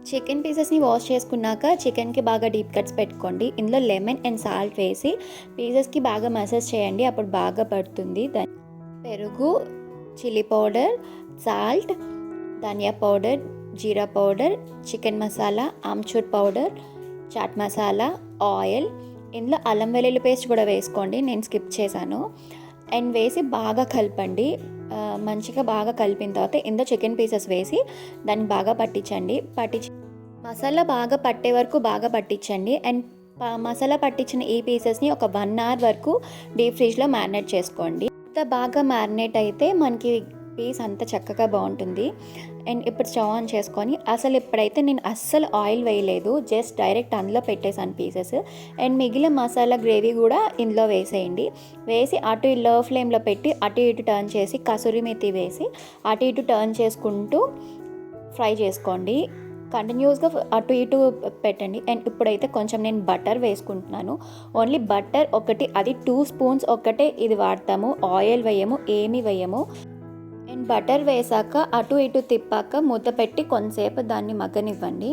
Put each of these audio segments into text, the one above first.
Chicken పీసెస్ని wash చేసుకున్నాక చికెన్కి బాగా డీప్ కట్స్ పెట్టుకోండి. ఇందులో లెమన్ అండ్ సాల్ట్ వేసి పీసెస్కి బాగా మసాజ్ చేయండి, అప్పుడు బాగా పడుతుంది. పెరుగు, chilli powder, salt, dhania powder, jeera powder, chicken masala, amchur powder, chaat masala, oil, ఇందులో అల్లం వెల్లుల్లి పేస్ట్ కూడా వేసుకోండి, నేను స్కిప్ చేశాను. అండ్ వేసి బాగా కలపండి. మంచిగా బాగా కలిపిన తర్వాత ఇందులో చికెన్ పీసెస్ వేసి దాన్ని బాగా పట్టించండి. మసాలా బాగా పట్టే వరకు బాగా పట్టించండి. అండ్ మసాలా పట్టించిన ఈ పీసెస్ని ఒక 1 అవర్ వరకు డీప్ ఫ్రిడ్జ్లో మ్యారినేట్ చేసుకోండి. ఇంత బాగా మ్యారినేట్ అయితే మనకి పీస్ అంత చక్కగా బాగుంటుంది. అండ్ ఇప్పుడు స్టవ్ ఆన్ చేసుకొని ఇప్పుడైతే నేను అస్సలు ఆయిల్ వేయలేదు, జస్ట్ డైరెక్ట్ అందులో పెట్టేసాను పీసెస్. అండ్ మిగిలిన మసాలా గ్రేవీ కూడా ఇందులో వేసేయండి. వేసి అటు లో ఫ్లేమ్లో పెట్టి అటు ఇటు టర్న్ చేసి కసూరి మెథి వేసి అటు ఇటు టర్న్ చేసుకుంటూ ఫ్రై చేసుకోండి. కంటిన్యూస్గా అటు ఇటు పెట్టండి. అండ్ ఇప్పుడైతే కొంచెం నేను బటర్ వేసుకుంటున్నాను. ఓన్లీ బటర్ ఒకటి, అది 2 స్పూన్స్ ఒక్కటే ఇది వాడతాము, ఆయిల్ వేయము, ఏమీ వేయము. అండ్ బటర్ వేసాక అటు ఇటు తిప్పాక మూత పెట్టి కొంతసేపు దాన్ని మగ్గనివ్వండి.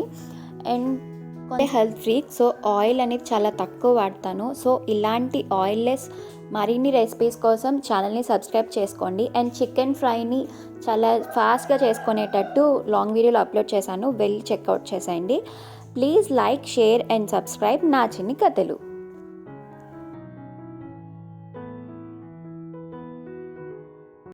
And health freak, so oil అనేది చాలా తక్కువ వాడతాను. సో ఇలాంటి ఆయిల్లెస్ మరిన్ని రెసిపీస్ కోసం ఛానల్ని సబ్స్క్రైబ్ చేసుకోండి. అండ్ చికెన్ ఫ్రైని చాలా ఫాస్ట్గా చేసుకునేటట్టు లాంగ్ వీడియోలో అప్లోడ్ చేశాను, వెళ్ళి చెక్అవుట్ చేసేయండి. Please like, share and subscribe నా చిన్ని కథలు.